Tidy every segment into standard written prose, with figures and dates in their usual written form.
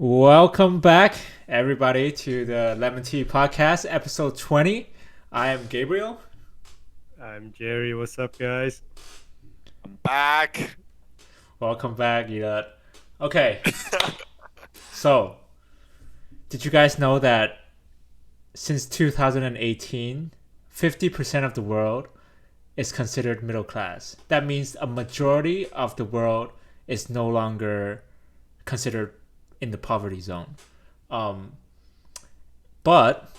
Welcome back, everybody, to the Lemon Tea Podcast, episode 20. I am Gabriel. I'm Jerry. What's up, guys? Back. Welcome back, Elad. Okay, so did you guys know that since 2018, 50% of the world is considered middle class? That means a majority of the world is no longer considered in the poverty zone. Um, but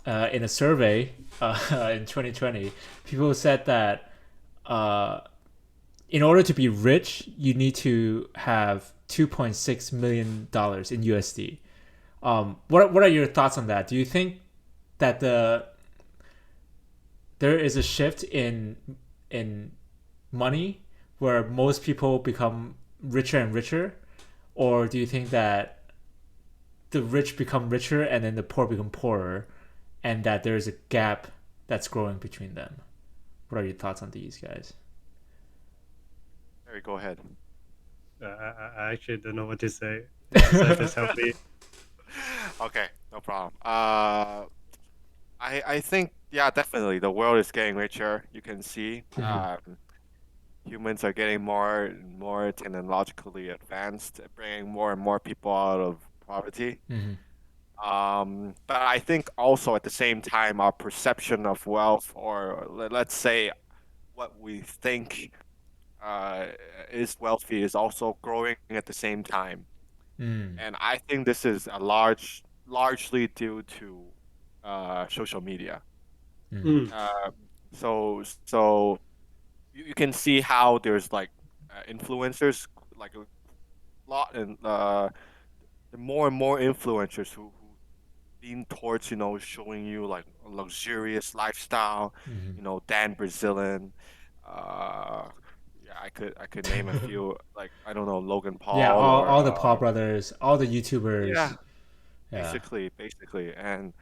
in a survey in 2020, people said that in order to be rich, you need to have $2.6 million in USD. What are your thoughts on that? Do you think that there is a shift in money where most people become richer and richer, or do you think that the rich become richer and then the poor become poorer, and that there is a gap that's growing between them? What are your thoughts on these guys? Harry, go ahead. I actually don't know what to say. So just help me. Okay, no problem. I think definitely the world is getting richer. You can see, humans are getting more and more technologically advanced, bringing more and more people out of poverty. But I think also at the same time, our perception of wealth, or let's say what we think is wealthy, is also growing at the same time. And I think this is largely due to social media. Mm. So you can see how there's like influencers, like a lot, and the more and more influencers who lean towards showing you like a luxurious lifestyle. Dan Brazilian. Uh, yeah, I could name a few, like, I don't know, Logan Yeah, Paul, all, or all the Paul brothers, all the YouTubers. yeah, Yeah, basically, and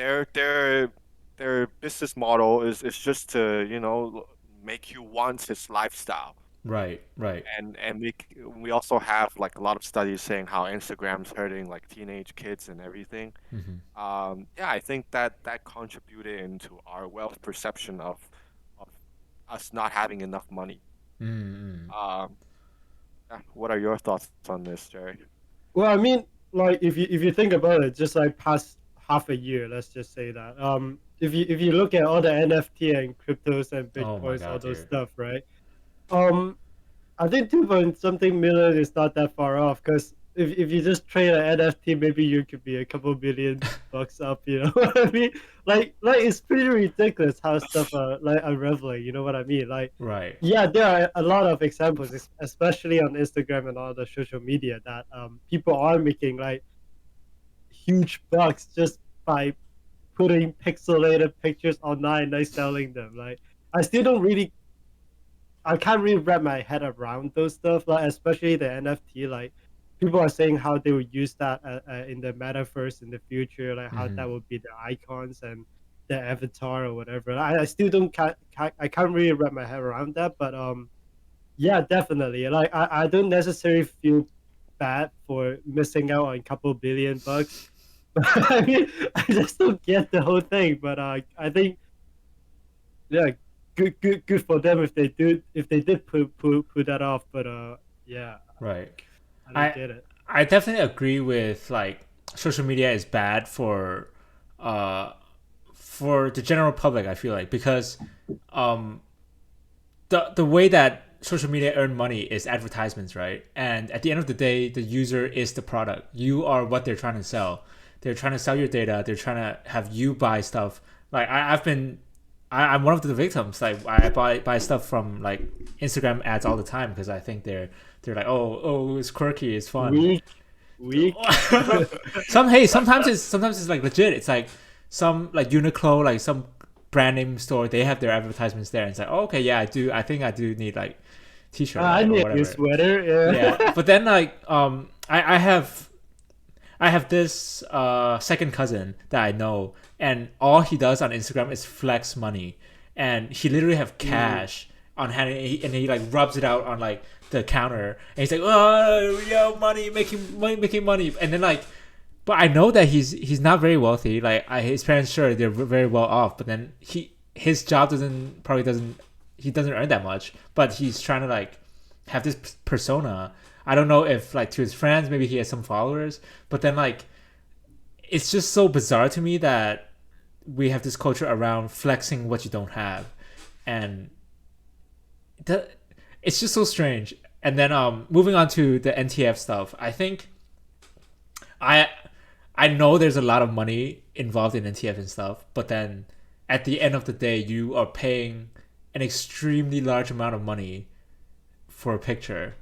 their business model is just to make you want his lifestyle. right. And we also have like a lot of studies saying how Instagram's hurting like teenage kids and everything. Yeah, I think that contributed into our wealth perception of us not having enough money. Um, yeah, what are your thoughts on this, Jerry? Well, I mean, like if you think about it, just like past half a year, let's just say that. If you look at all the NFT and cryptos and Oh my bitcoins, all god, those dude. stuff, right? Um, I think 2 point something million is not that far off because if you just trade an NFT, maybe you could be a couple billion bucks up. You know what I mean? Like it's pretty ridiculous how stuff are like unraveling. You know what I mean? Like, Right. yeah, there are a lot of examples, especially on Instagram and all the social media, that people are making like huge bucks just by putting pixelated pictures online, like selling them. Like, I still don't really I can't really wrap my head around those stuff, like especially the NFT. Like, people are saying how they would use that in the metaverse in the future, like how that would be the icons and the avatar or whatever. I still don't I can't really wrap my head around that, but yeah, definitely. Like, I don't necessarily feel bad for missing out on a couple billion bucks. I mean, I just don't get the whole thing. But I think, yeah, good for them if they did put that off. But yeah, Right. I don't I get it. I definitely agree with, like, social media is bad uh for the general public, I feel like, because um the way that social media earn money is advertisements, right? And at the end of the day, the user is the product. You are what they're trying to sell. They're trying to sell your data. They're trying to have you buy stuff. Like, I'm one of the victims. Like, I buy stuff from like Instagram ads all the time because I think they're like, oh, it's quirky, it's fun. Weak, weak. Sometimes it's like legit. It's like some, like, Uniqlo, like some brand name store. They have their advertisements there, and it's like, oh, okay, yeah, I think I do need like t-shirt, I right, or need a new whatever. sweater. Yeah, Yeah. but then, like, I have this second cousin that I know, and all he does on Instagram is flex money, and he literally have Mm. cash on hand, and he like rubs it out on like the counter, and he's like, "Oh, yo, making money," and then like, but I know that he's not very wealthy. Like, his parents, sure, they're very well off, but then his job he doesn't earn that much, but he's trying to like have this persona. I don't know if like to his friends, maybe he has some followers, but then like it's just so bizarre to me that we have this culture around flexing what you don't have, and it's just so strange. And then moving on to the NTF stuff, I think I I know there's a lot of money involved in NTF and stuff, but then at the end of the day, you are paying an extremely large amount of money for a picture,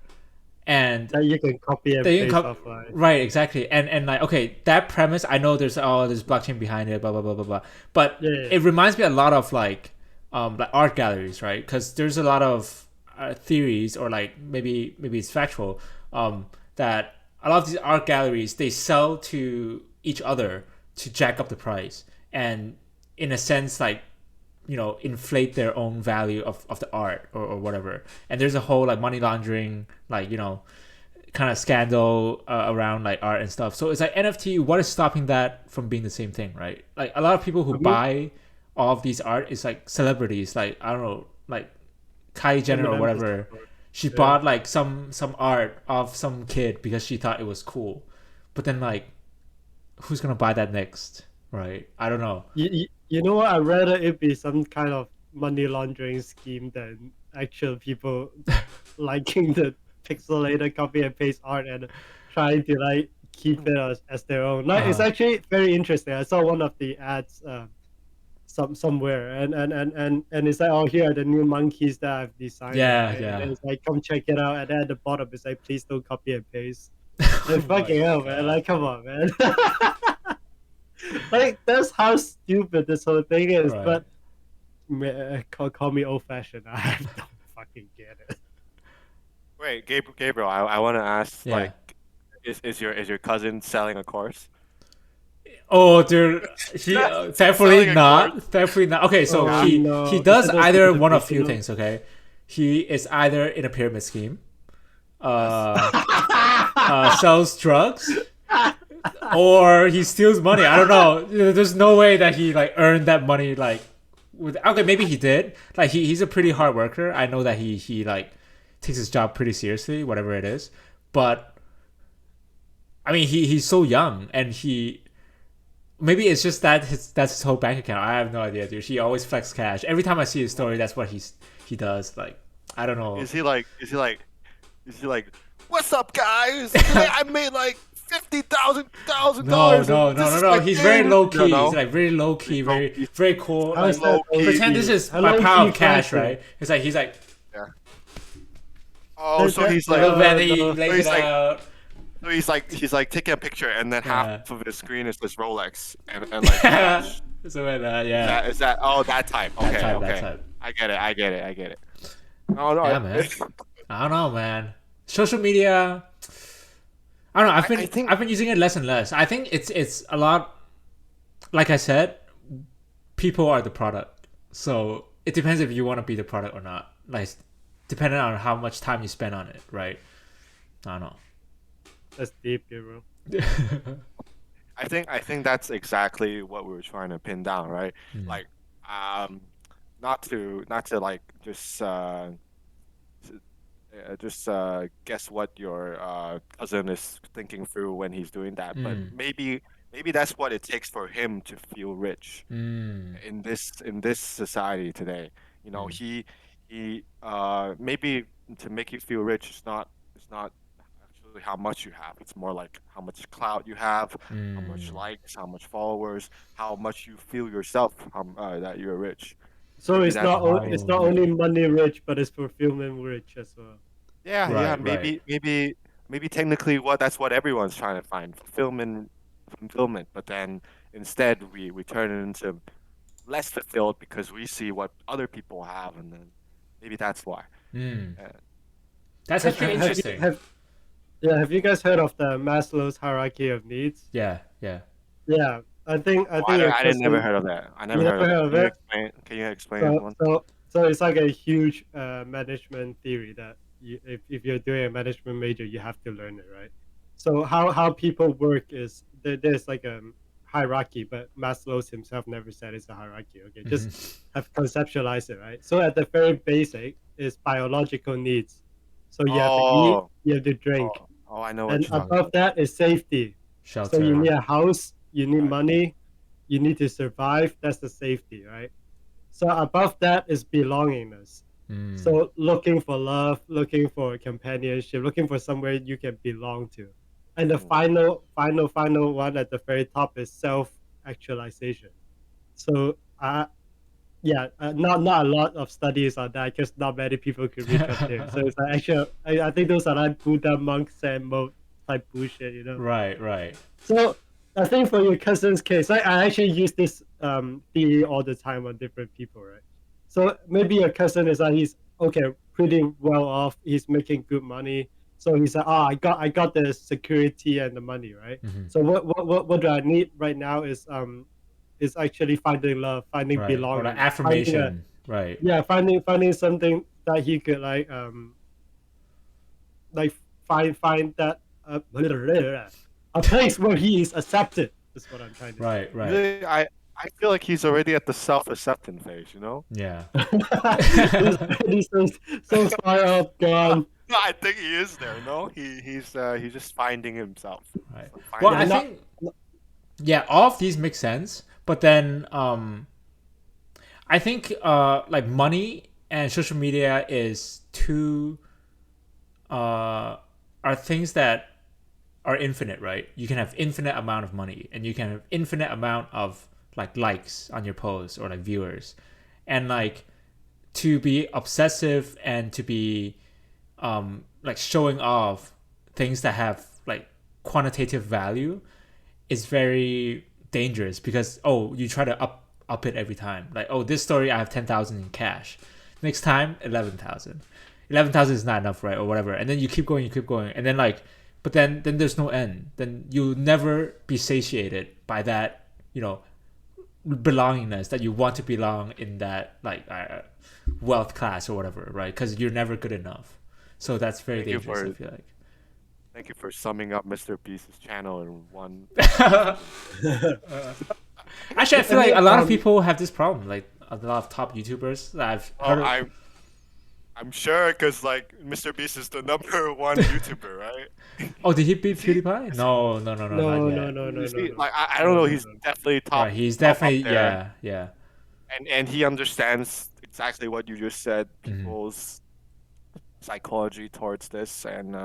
and That you can copy and they paste can offline. right, exactly. And like, okay, that premise, I know there's blockchain behind it, blah blah blah blah blah, but Yeah. it reminds me a lot of like art galleries, right? Because there's a lot of theories, or like maybe it's factual, that a lot of these art galleries, they sell to each other to jack up the price, and in a sense, like, inflate their own value of the art, or whatever. And there's a whole like money laundering, like, kind of scandal around like art and stuff. So it's like NFT, what is stopping that from being the same thing, right? Like, a lot of people who buy all of these art is like celebrities, like, I don't know, like Kylie Jenner or whatever. She bought like some art of some kid because she thought it was cool, but then like, who's gonna buy that next, right? I don't know. You know what? I'd rather it be some kind of money laundering scheme than actual people liking the pixelated copy and paste art and trying to like keep it as their own. Like, it's actually very interesting. I saw one of the ads somewhere, and it's like, oh, here are the new monkeys that I've designed. Yeah, right? yeah. And it's like, come check it out. And then at the bottom it's like, please don't copy and paste. Like, fucking hell, man! Like, come on, man. Like, that's how stupid this whole thing is. Right. But man, call me old fashioned. I don't fucking get it. Wait, Gabriel, I want to ask, Yeah. like, is your cousin selling a course? Oh, dude, he Selling thankfully a not. Thankfully not. Okay, so Oh, he no. he does Is it those either stupid one of people? few things. Okay, he is either in a pyramid scheme, sells drugs, or he steals money. I don't know. There's no way that he like earned that money like with. Okay, maybe he did. Like, he's a pretty hard worker. I know that he like takes his job pretty seriously, whatever it is. But I mean, he's so young, and maybe it's just that that's his whole bank account. I have no idea, dude. He always flex cash. Every time I see his story, that's what he does. Like, I don't know. Is he like, what's up, guys? Today I made like $50,000. No. He's very low key. No. He's like very low key, very cool. How Like, is that low pretend key? this is How my low power key of cash, flexing? right? He's like Oh, so he's No, little like, Benny, no. lays He's it like- out. so he's like taking a picture, and then Yeah. half of his screen is this Rolex, and like, cash. So yeah. Is that? Oh, that type. Okay, That okay. type. I get it. No, Yeah, man. I don't know, man. Social media. I don't know. I've been using it less and less. I think it's a lot. Like I said, people are the product. So it depends if you want to be the product or not. Like, depending on how much time you spend on it, right? I don't know. That's deep, bro. I think that's exactly what we were trying to pin down, right? Mm. Like, not to like just guess what your cousin is thinking through when he's doing that, but maybe that's what it takes for him to feel rich in this society today. He maybe to make you feel rich, it's not actually how much you have. It's more like how much clout you have, how much likes, how much followers, how much you feel yourself that you're rich. So Maybe it's that's not why. it's not only money rich, but it's fulfillment rich as well. Yeah, Right, maybe technically that's what everyone's trying to find, fulfillment. But then instead we turn it into less fulfilled because we see what other people have, and then maybe that's why. That's actually interesting. Have you guys heard of the Maslow's hierarchy of needs? Yeah. Yeah, I think I didn't never heard of that. I never You heard never of heard that. of Can you explain it one? So it's like a huge management theory that if you're doing a management major, you have to learn it, right? So how people work is there's like a hierarchy, but Maslow's himself never said it's a hierarchy. Okay, just have conceptualized it, right? So at the very basic is biological needs. So you have to eat, Oh, you have to drink, I know what and you're talking above about. that is safety. So you Shelter. need a house, you need Right. money, you need to survive. That's the safety, right? So above that is belongingness. So looking for love, looking for companionship, looking for somewhere you can belong to. And the Mm. final one at the very top is self-actualization. So yeah, not a lot of studies on that because not many people could reach up there. So it's like actually, I think those are like Buddha monk Zen mode type bullshit, you know. Right. So I think for your cousin's case, I actually use this theory all the time on different people, right? So maybe your cousin is like he's okay, pretty well off. He's making good money. So he's like, oh, I got the security and the money, right? So what do I need right now is actually finding love, finding Right. Or like belonging, finding a affirmation. Right. yeah, finding something that he could like find that a place where he is accepted is what I'm trying to say. Right. Right. Really, I feel like he's already at the self-acceptance phase, you know? Yeah. He's already so far up gone. No, I think he is there, no? He's just finding himself. Right. So Well, Yeah, I finding not think yeah, all of these make sense, but then I think like money and social media is two are things that are infinite, right? You can have infinite amount of money and you can have infinite amount of like likes on your posts or like viewers. And like to be obsessive and to be like showing off things that have like quantitative value is very dangerous because you try to up it every time. Like, oh, this story I have 10,000 in cash. Next time 11,000. 11,000 is not enough, right? Or whatever. And then you keep going, and then like but then there's no end. Then you'll never be satiated by that, belongingness that you want to belong in that like wealth class or whatever, right? Because you're never good enough. So that's very Thank you dangerous, I for feel like. thank you for summing up Mr. Beast's channel in one. Actually, I feel I like mean, a lot of people have this problem. Like a lot of top YouTubers that I've Well, heard of. I'm sure because like Mr. Beast is the number one YouTuber, right? Oh, did he beat Is he? PewDiePie? No, not no, no, yet. no, no, Is no, he? no, Like I don't no, know. no, He's no. definitely Right, he's top up definitely there, yeah. and he understands exactly what you just said. Mm-hmm. People's psychology towards this, and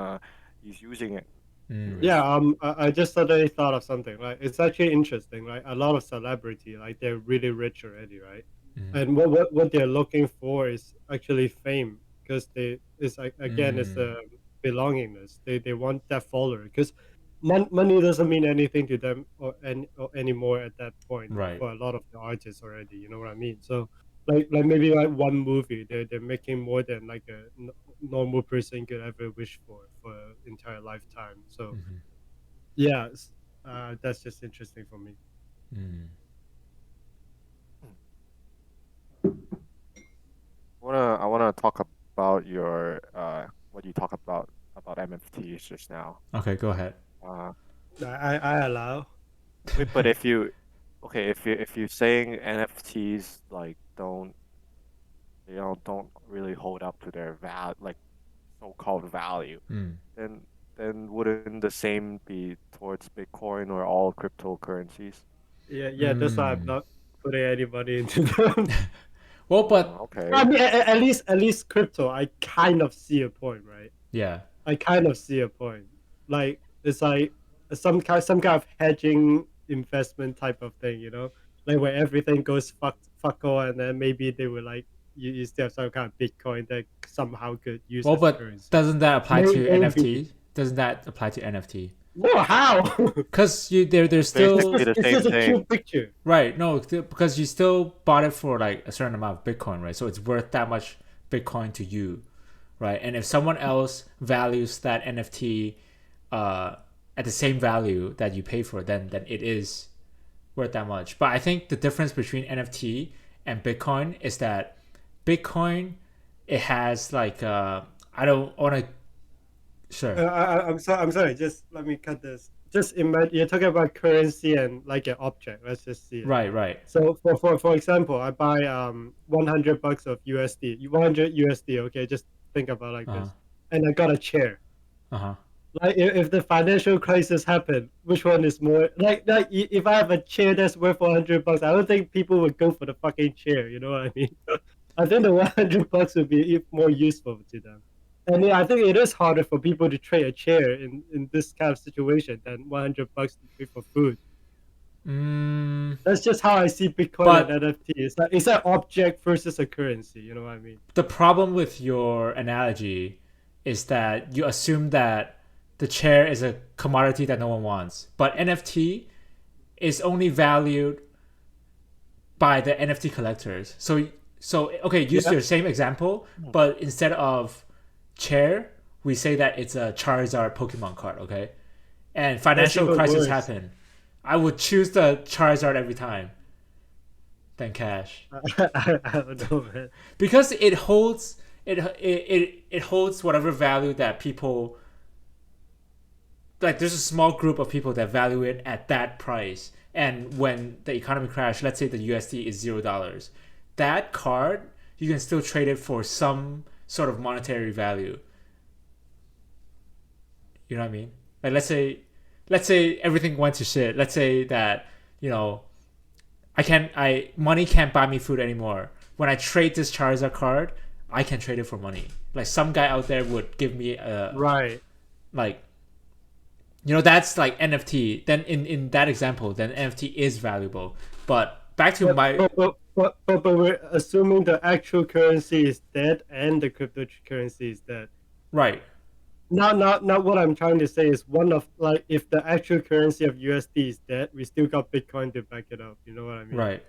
he's using it to Yeah, his. I just suddenly thought of something. Like it's actually interesting. Right, a lot of celebrity, like they're really rich already, right? And what they're looking for is actually fame, because they it's like again it's Mm. the belongingness. They want that follower because money doesn't mean anything to them or anymore at that point Right. for a lot of the artists already. You know what I mean? So like maybe like one movie they're making more than like a normal person could ever wish for entire lifetime. So yeah, that's just interesting for me. Mm. I wanna talk about your what you talk about MFTs just now. Okay, go ahead. Uh, I allow. wait, but if you okay, if you're saying NFTs like don't really hold up to their like so-called value, Mm. then wouldn't the same be towards Bitcoin or all cryptocurrencies? Yeah. That's why I'm not putting any money into them. Well, but Okay. I mean, at least crypto, I kind of see a point, right? yeah. I kind of see a point. Like it's like some kind of hedging investment type of thing, you know, like where everything goes fuck all, and then maybe they will like you still have some kind of Bitcoin that somehow could use Well, as but currency. doesn't that apply to Maybe. NFT? Doesn't that apply to NFT? No, how? Because there's It's still basically the it's same just a thing. cute picture. right. No, because you still bought it for like a certain amount of Bitcoin, right? So it's worth that much Bitcoin to you, right? And if someone else values that NFT at the same value that you pay for, then it is worth that much. But I think the difference between NFT and Bitcoin is that Bitcoin, it has like I don't want to. Sure. I'm sorry. I'm sorry. Just let me cut this. Just imagine you're talking about currency and like an object. Let's just see it. Right. Right. So for example, I buy $100 of USD, 100 USD. Okay, just think about like Uh huh. this, and I got a chair. Uh huh. Like if the financial crisis happened, which one is more if I have a chair that's worth $100, I don't think people would go for the fucking chair. You know what I mean? I think the $100 would be more useful to them. And yeah, I think it is harder for people to trade a chair in this kind of situation than $100 to pay for food. Mm, That's just how I see Bitcoin and but NFT. It's an object versus a currency. You know what I mean? the problem with your analogy is that you assume that the chair is a commodity that no one wants, but NFT is only valued by the NFT collectors. So okay, use Yeah, your same example, but instead of chair, we say that it's a Charizard Pokemon card, okay? And that's financial even crisis worse. happen. I would choose the Charizard every time than cash I don't know, man. because it holds it holds whatever value that people like. There's a small group of people that value it at that price, and when the economy crash, let's say the USD is $0, that card you can still trade it for some sort of monetary value. You know what I mean? Like let's say everything went to shit. Let's say that you know I money can't buy me food anymore. When I trade this Charizard card, I can trade it for money. Like some guy out there would give me a Right. like that's like NFT. Then in that example, then NFT is valuable. But back to But my but but but but we're assuming the actual currency is dead and the cryptocurrency is dead. right, Not what I'm trying to say is one of like if the actual currency of USD is dead, we still got Bitcoin to back it up. You know what I mean? right.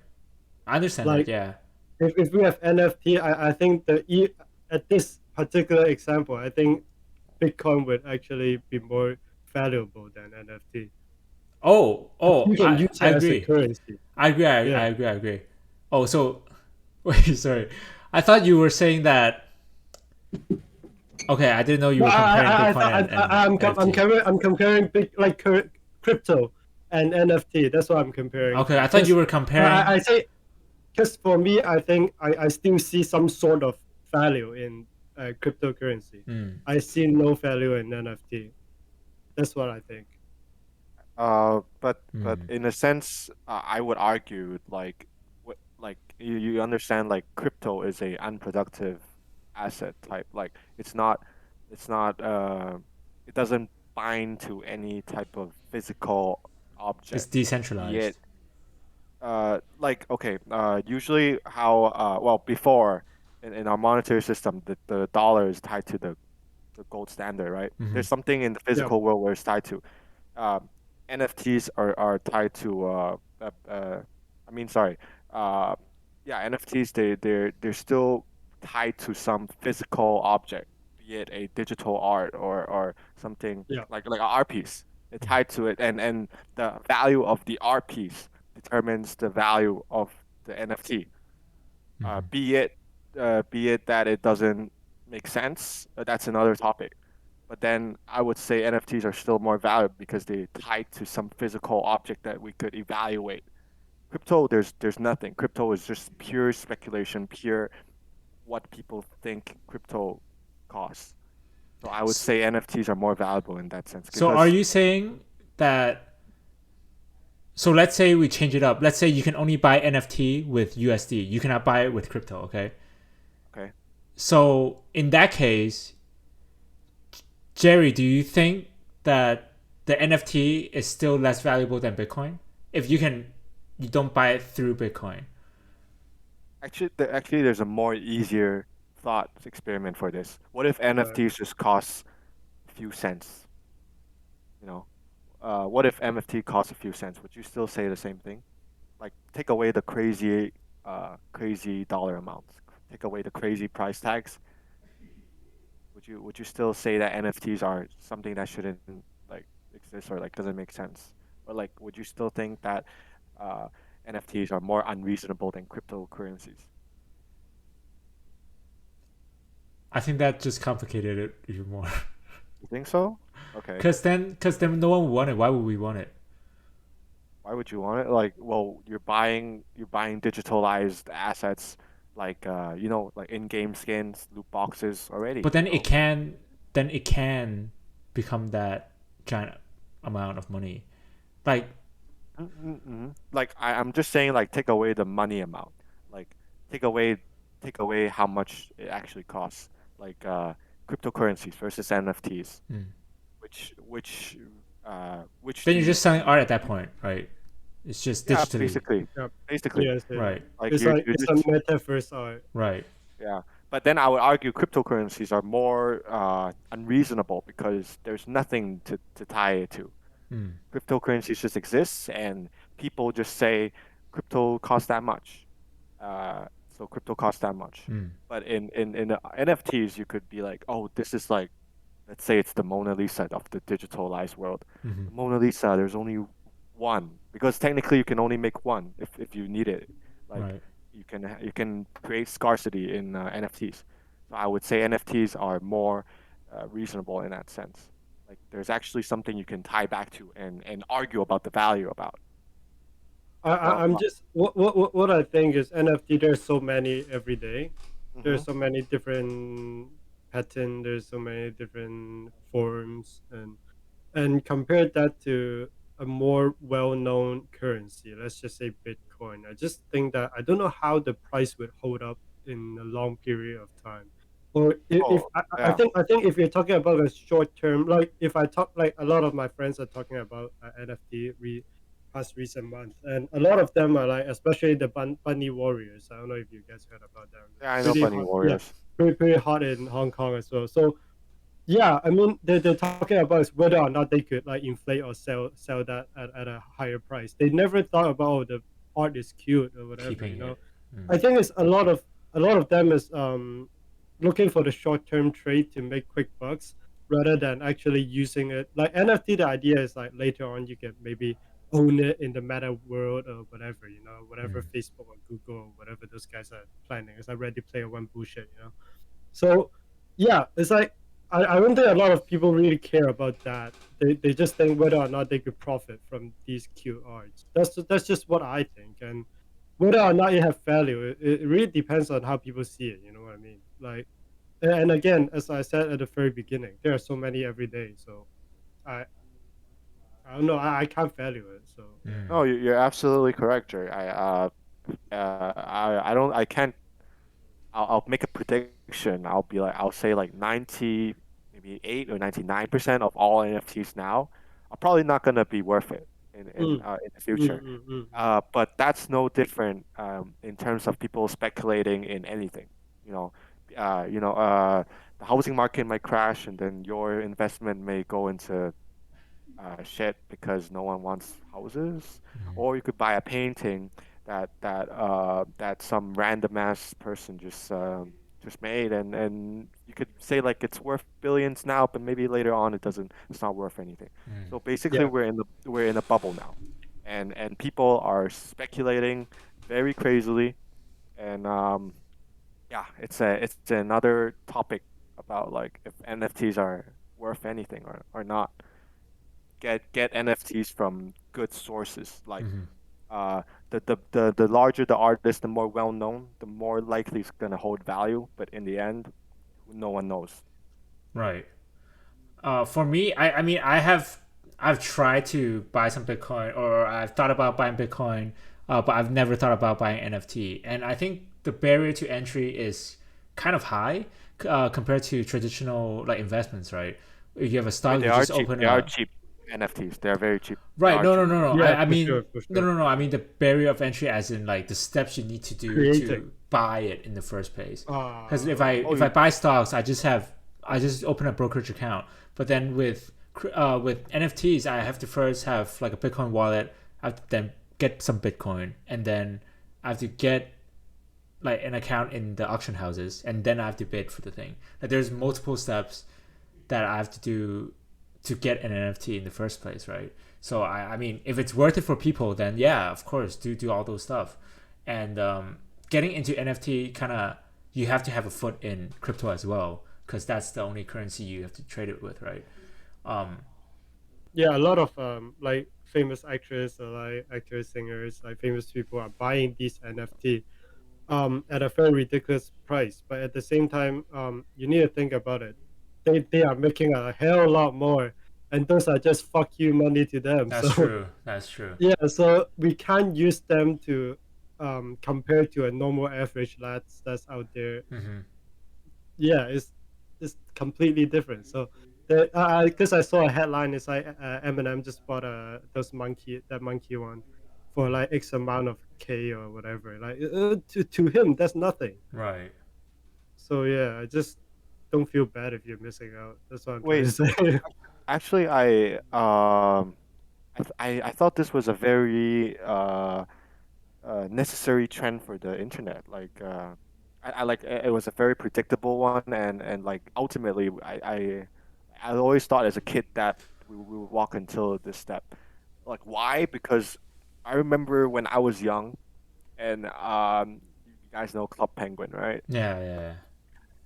I understand that. Like Yeah. if we have NFT, I think at this particular example, I think Bitcoin would actually be more valuable than NFT. Oh, You can I use I it as a agree. currency. I agree. I Yeah. agree. I agree. Oh, so wait, sorry. I thought you were saying that. Okay, I didn't know you No, were comparing I Bitcoin thought and NFT. I'm comparing big like crypto and NFT. That's what I'm comparing Okay, to. I thought you Because were comparing. I say because for me, I think I still see some sort of value in cryptocurrency. Hmm. I see no value in NFT. That's what I think. But Hmm. in a sense, I would argue like like you understand like crypto is a unproductive asset type. Like it's not it doesn't bind to any type of physical It's object. Be it decentralized. like okay, usually how well before in our monetary system the dollar is tied to the gold standard, right? Hmm. There's something in the Yeah. physical world where it's tied to. um, NFTs are tied to I mean sorry uh, yeah, NFTs they're still tied to some physical object, be it a digital art or something Yeah. like an art piece. It's tied to it, and the value of the art piece determines the value of the NFT. Hmm. Be it that it doesn't make sense, that's another topic. But then I would say NFTs are still more valuable because they tied to some physical object that we could evaluate. Crypto, there's nothing. Crypto is just pure speculation, pure what people think crypto costs. So I would S- say NFTs are more valuable in that sense So are because you saying that? So let's say we change it up. Let's say you can only buy NFT with USD. You cannot buy it with crypto. Okay. okay, So in that case, Jerry, do you think that the NFT is still less valuable than Bitcoin if you don't buy it through Bitcoin? actually there's a more easier thought experiment for this. What if Right. NFTs just cost a few cents? You know, what if NFT costs a few cents? Would you still say the same thing? Like take away the crazy dollar amounts, take away the crazy price tags. Would you still say that NFTs are something that shouldn't like exist or like doesn't make sense? Or like would you still think that uh, NFTs are more unreasonable than cryptocurrencies? I think that just complicated it even more. You think so? Okay. Because then no one would want it. Why would we want it? Why would you want it? Like, well, you're buying digitalized assets like like in-game skins, loot boxes already. But then it can become that giant amount of money. Like, Like I'm just saying, like take away the money amount, like take away take away how much it actually costs, like cryptocurrencies versus NFTs, mm. which Then do you're you just selling see? art at that point, right? It's just Yeah, digitally. basically, Yes, yes. Right. like It's you're like you're it's a just metaverse art. Right. yeah. But then I would argue cryptocurrencies are more unreasonable because there's nothing to tie it to. Mm. Cryptocurrencies just exists, and people just say crypto costs that much. So crypto costs that much. Mm. But in the NFTs, you could be like, oh, this is like, let's say it's the Mona Lisa of the digitalized world. Mm-hmm. The Mona Lisa, there's only one because technically you can only make one if you need it. Like Right. you can create scarcity in NFTs. So I would say NFTs are more reasonable in that sense. Like there's actually something you can tie back to and argue about the value about. I'm Well, just what I think is NFT. There's so many every day. mm-hmm. There's so many different patterns. There's so many different forms, and compare that to a more well-known currency. Let's just say Bitcoin. I just think that I don't know how the price would hold up in a long period of time. Or if Oh, yeah. I think if you're talking about a short term, like if I talk like a lot of my friends are talking about NFT past recent months, and a lot of them are like, especially the bunny warriors. I don't know if you guys heard about them. Yeah, I know Pretty Bunny hot, yeah, Warriors. pretty hot in Hong Kong as well. So yeah, I mean they're talking about is whether or not they could like inflate or sell that at a higher price. They never thought about, oh, the art is cute or whatever, Keeping it. Mm. I think it's a lot of them is looking for the short term trade to make quick bucks rather than actually using it. Like NFT, the idea is like later on you can maybe own it in the meta world or whatever, whatever Mm. Facebook or Google or whatever those guys are planning. It's like Ready Player One bullshit. So yeah, it's like I don't think a lot of people really care about that. They just think whether or not they could profit from these cute arts. That's just what I think. And whether or not it have value, it really depends on how people see it. You know what I mean? Like, and again, as I said at the very beginning, there are so many every day. So I I don't know. I can't value it. So yeah. Mm. No, you're absolutely correct, Jerry. I don't, I can't. I'll make a prediction. I'll say like 90, maybe 8 or 99% of all NFTs now are probably not gonna be worth it Mm, in the future. mm, mm. But that's no different in terms of people speculating in anything. You know, uh, you know, uh, the housing market might crash, and then your investment may go into shit because no one wants houses, Mm. or you could buy a painting that some random ass person just made, and you could say like it's worth billions now, but maybe later on it's not worth anything. Mm. So basically, Yeah. we're in a bubble now, and people are speculating very crazily, and yeah, it's another topic about like if NFTs are worth anything or not. Get NFTs from good sources. Like Mm-hmm. uh, the larger the artist, the more well known, the more likely it's gonna hold value. But in the end, no one knows. Right. For me, I mean, I've tried to buy some Bitcoin, or I've thought about buying Bitcoin, but I've never thought about buying NFT. And I think the barrier to entry is kind of high compared to traditional like investments, right? If you have a I mean, stock, you just open they are a. cheap NFTs. They are very cheap. They Right. are No, no, cheap. no, no. Yeah, I for mean, sure, for no, sure. no, no. I mean the barrier of entry, as in like the steps you need to do Creating. to buy it in the first place. Because if I Oh, if I buy stocks, I just open a brokerage account. But then with NFTs, I have to first have like a Bitcoin wallet. I have to then get some Bitcoin, and then I have to get like an account in the auction houses, and then I have to bid for the thing. Like there's multiple steps that I have to do to get an NFT in the first place, right? So I mean, if it's worth it for people, then yeah, of course, do all those stuff. And getting into NFT kind of you have to have a foot in crypto as well, because that's the only currency you have to trade it with, right? Um, Yeah, a lot of like famous actors, like actors, singers, like famous people are buying these NFT at a very ridiculous price. But at the same time, you need to think about it. They are making a hell lot more, and those are just fuck you money to them. that's So true. That's true. yeah, so we can't use them to compare to a normal average that's out there. Hmm. Yeah, it's completely different. So the because I saw a headline, it's like Eminem just bought that monkey one for like X amount of K or whatever. Like to him, that's nothing. Right. So yeah, I just don't feel bad if you're missing out. That's what I'm trying Wait, to say. actually, I thought this was a very necessary trend for the internet. Like, I like it was a very predictable one, and like ultimately, I always thought as a kid that we would walk until this step. Like, why? Because I remember when I was young, and you guys know Club Penguin, right? Yeah. Yeah.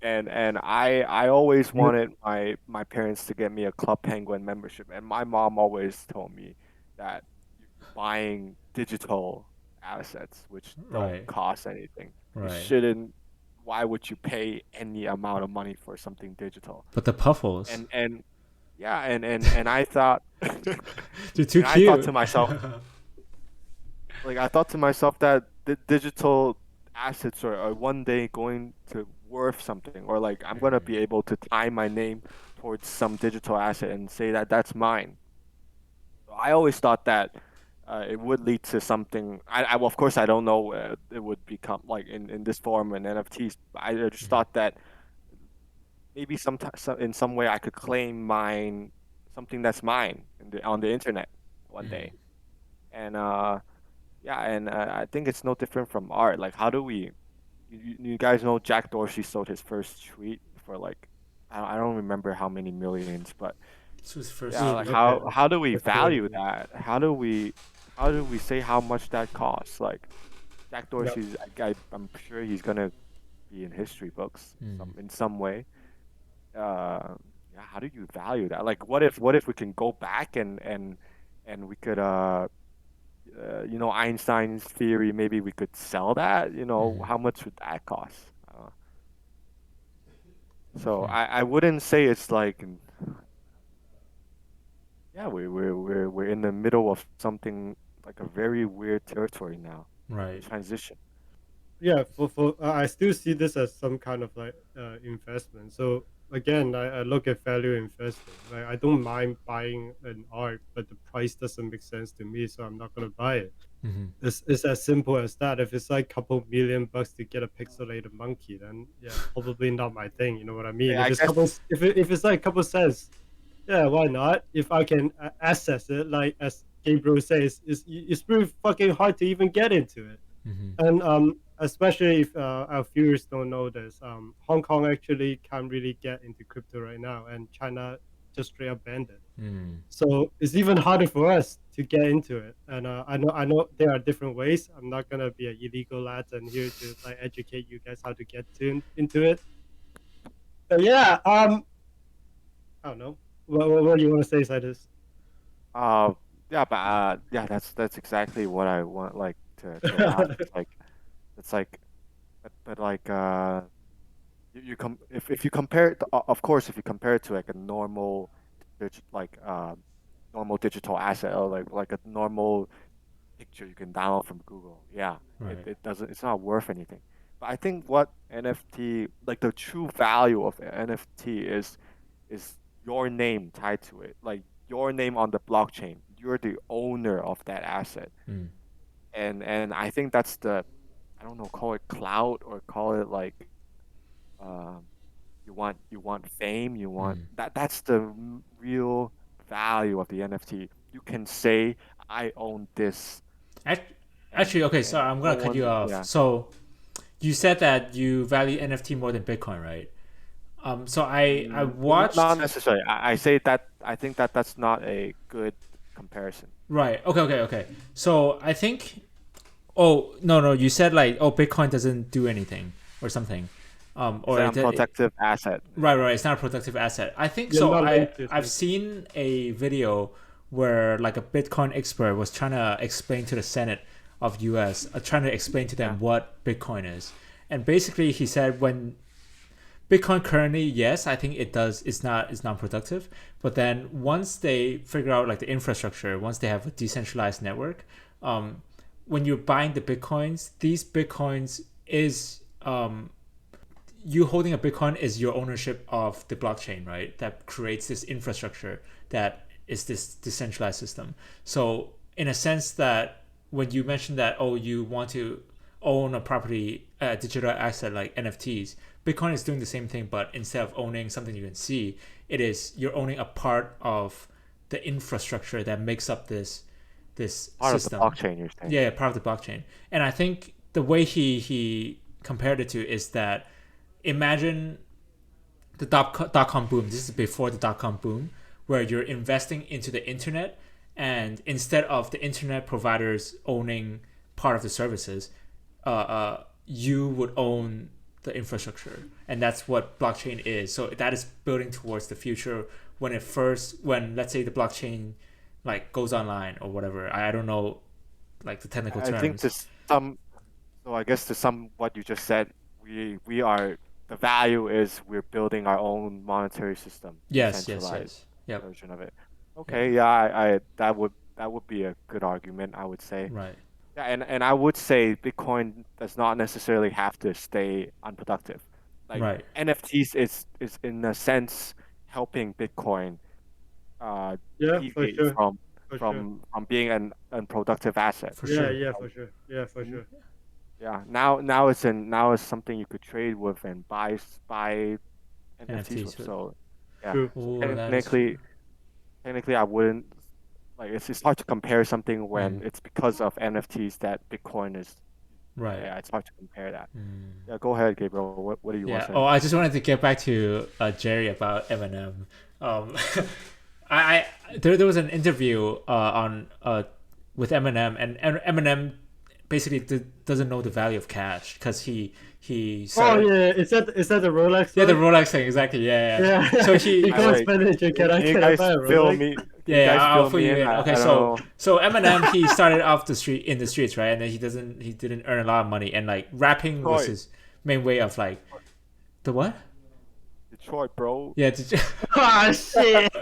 And I always Yep. wanted my parents to get me a Club Penguin membership, and my mom always told me that you're buying digital assets which don't Right. cost anything. You Right. shouldn't. Why would you pay any amount of money for something digital? But the puffles, And yeah, and I thought, and they're too I thought to cute. myself, like I thought to myself that the digital assets are one day going to worth something, or like I'm gonna be able to tie my name towards some digital asset and say that that's mine. I always thought that it would lead to something. Well, of course I don't know it would become like in this form and NFTs. But I just thought that maybe in some way I could claim mine something that's mine on the internet one day. And yeah, and I think it's no different from art. Like, how do we? You guys know Jack Dorsey sold his first tweet for like I don't remember how many millions, but This was first yeah, like tweet. Yeah, how do we for sure. value that? How do we say how much that costs? Like Jack Yeah. Dorsey's, I'm sure he's gonna be in history books Mm. in some way. Yeah, how do you value that? Like, what if we can go back and we could you know, Einstein's theory, maybe we could sell that. You know, Mm. how much would that cost? So I wouldn't say it's like, yeah, we're in the middle of something like a very weird territory now, a Right. transition. Yeah, for I still see this as some kind of like investment. So again, I look at value investing. Like I don't mind buying an art, but the price doesn't make sense to me, so I'm not gonna buy it. Mm-hmm. It's as simple as that. If it's like a couple $1 million to get a pixelated monkey, then yeah, probably not my thing. You know what I mean? Yeah, If I it's guess. couple, if it's like a couple cents, yeah, why not? If I can access it, like as Gabriel says, it's pretty fucking hard to even get into it. Mm-hmm. And especially if our viewers don't know this, Hong Kong actually can't really get into crypto right now, and China just straight up banned it. Mm. So it's even harder for us to get into it. And I know there are different ways. I'm not gonna be an illegal lad and here to like educate you guys how to get into it. But yeah, I don't know. What do you want to say, Sidus? Uh, yeah, but yeah, that's exactly what I want, like to ask. It's like, but like you if you compare it, of course, if you compare it to like a normal, like normal digital asset, or like a normal picture you can download from Google. Yeah, Right. it doesn't, it's not worth anything. But I think what NFT, like the true value of NFT is your name tied to it. Like your name on the blockchain. You're the owner of that asset. Mm. And I think that's the, I don't know, call it clout or call it like um you want fame, you want Mm. that's the real value of the NFT. You can say I own this Act- Actually, okay. So and I'm no gonna cut you one, off. yeah. So you said that you value NFT more than Bitcoin, right? So I Not watched. necessarily. I say that I think that that's not a good comparison. Right. Okay. Okay. Okay. So I think. Oh no no! You said like, oh, Bitcoin doesn't do anything or something. It's an unprotected asset. Right. It's not a protective asset. I think You're so. not linked to I've it. seen a video where like a Bitcoin expert was trying to explain to the Senate of U.S. Trying to explain to them what Bitcoin is, and basically he said when Bitcoin currently, yes, I think it does. It's non-productive, but then once they figure out like the infrastructure, once they have a decentralized network, when you're buying the bitcoins, these bitcoins is you holding a Bitcoin is your ownership of the blockchain, right? That creates this infrastructure that is this decentralized system. So in a sense that when you mentioned that, oh, you want to own a property, digital asset like NFTs, Bitcoin is doing the same thing, but instead of owning something you can see, it is you're owning a part of the infrastructure that makes up this Part system. of the blockchain, you're saying. Yeah, part of the blockchain. And I think the way he compared it to is that imagine the dot-com boom. This is before the dot-com boom, where you're investing into the internet, and instead of the internet providers owning part of the services, you would own the infrastructure, and that's what blockchain is. So that is building towards the future when let's say the blockchain like goes online or whatever. I don't know like the technical I think terms. so I guess to sum what you just said, we are the value is we're building our own monetary system, Yes. decentralized Yep. version of it. Yep. Okay, yeah, I that would be a good argument, I would say. Right. Yeah, and I would say Bitcoin does not necessarily have to stay unproductive. Like Right. NFTs is in a sense helping Bitcoin Yeah, for deviate sure. from For sure. being an unproductive asset. For Yeah, sure. yeah, for sure. Yeah, for sure. Yeah, now it's something you could trade with and buy NFTs with. NFTs. So yeah, True. so Oh, that is true. technically I wouldn't like it's hard to compare something when Mm. it's because of NFTs that Bitcoin is. Right. Yeah, it's hard to compare that. Mm. Yeah, go ahead, Gabriel. What do you want Yeah. to say? Oh, I just wanted to get back to Jerry about Eminem. Um, there was an interview on with Eminem, and Eminem basically doesn't know the value of cash because he Oh started. yeah, is that the Rolex? Yeah, the one? Rolex thing, exactly. Yeah. Yeah. So You he, can't Wait, spend it. can you Can I guys buy a fill Rolex? me? Can you yeah, guys I'll fill fill me you in? in. Okay, I don't so know. Eminem he started off in the streets, right, and then he didn't earn a lot of money, and like rapping was Detroit, his main way of like the what? Detroit, bro. Yeah, Ah shit.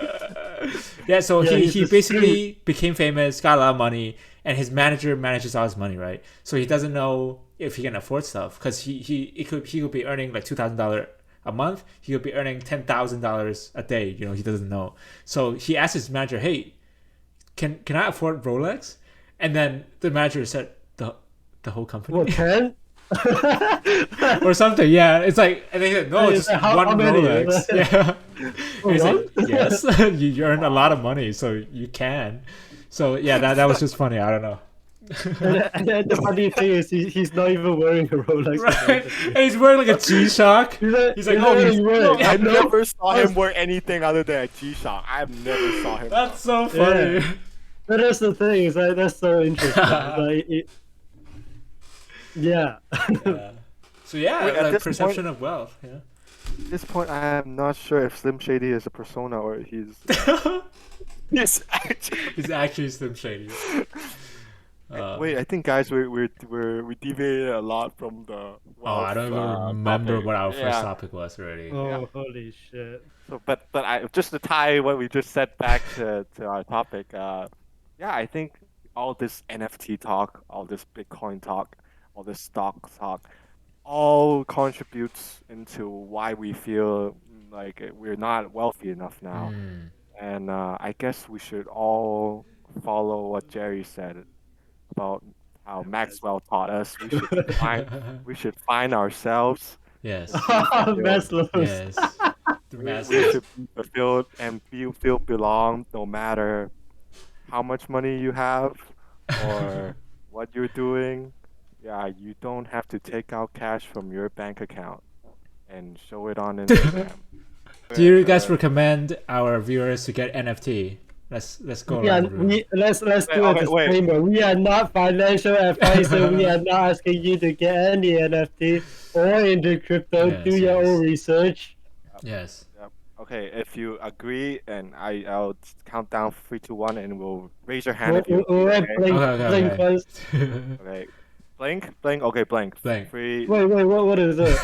yeah. So Yeah, he's he the street. basically became famous, got a lot of money, and his manager manages all his money, right? So he doesn't know if he can afford stuff because he could be earning like $2,000 a month. He could be earning $10,000 a day. You know, he doesn't know. So he asked his manager, "Hey, can I afford Rolex?" And then the manager said, "The whole company." What 10? or something. Yeah, it's like, and they said, no, Hey, just how one many? Rolex. Yeah, Oh, he's one? like, yes, you earn a lot of money, so you can. So yeah, that was just funny. I don't know. And then the funny thing is he's not even wearing a Rolex. Right, and he's wearing like a G-Shock. He's like, oh, he's he's wearing. I No, never saw him wear anything other than a G-Shock. I've never saw him. that's so funny. Yeah. But that's the thing. Is like that's so interesting. It's like yeah. Yeah. So yeah, Wait, at like this perception of wealth. Yeah. At this point, I am not sure if Slim Shady is a persona or he's actually. He's actually Slim Shady. Wait, I think guys, we deviated a lot from the Oh, I wealth don't even remember topic. what our first Yeah. topic was already. Oh holy shit. So, but I just to tie what we just said back to our topic. Yeah, I think all this NFT talk, all this Bitcoin talk, all this stock talk, all contributes into why we feel like we're not wealthy enough now. Mm. And I guess we should all follow what Jerry said about how Maxwell taught us. We should find ourselves. Yes. Maslow's. Yes. The We Maslows. should be fulfilled and feel belong no matter how much money you have or what you're doing. Yeah, you don't have to take out cash from your bank account and show it on Instagram. Do you guys recommend our viewers to get NFT? Let's go Yeah, around the room. let's do a Okay, wait. disclaimer. We are not financial advisor. We are not asking you to get any NFT or into crypto. Yes, Do your yes. own research. Yes. Yep. Okay, if you agree, and I'll count down 3, 2, 1, and we'll raise your hand if you We'll agree. let Okay. Blink Okay. first. Okay. Blank. Okay, blank. Blank. 3. Wait, what is it?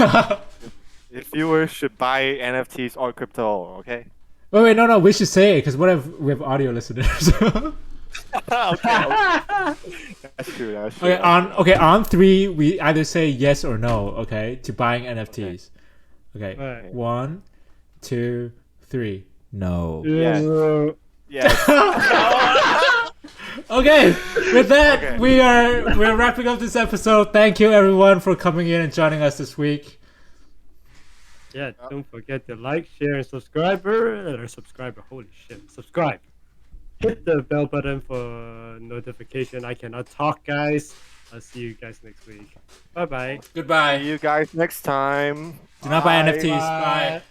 If viewers should buy NFTs or crypto, okay? Wait, no. We should say it because what if we have audio listeners? Okay. That's true. That's true. On 3, we either say yes or no. Okay, to buying NFTs. Okay. Alright. 1, 2, 3. No. Yeah. Yes. Okay. With that, Okay. we're wrapping up this episode. Thank you everyone for coming in and joining us this week. Yeah, don't forget to like, share, and subscribe. Holy shit, subscribe. Hit the bell button for notification. I cannot talk, guys. I'll see you guys next week. Bye bye. Goodbye. See you guys next time. Do not buy Bye. NFTs. Bye.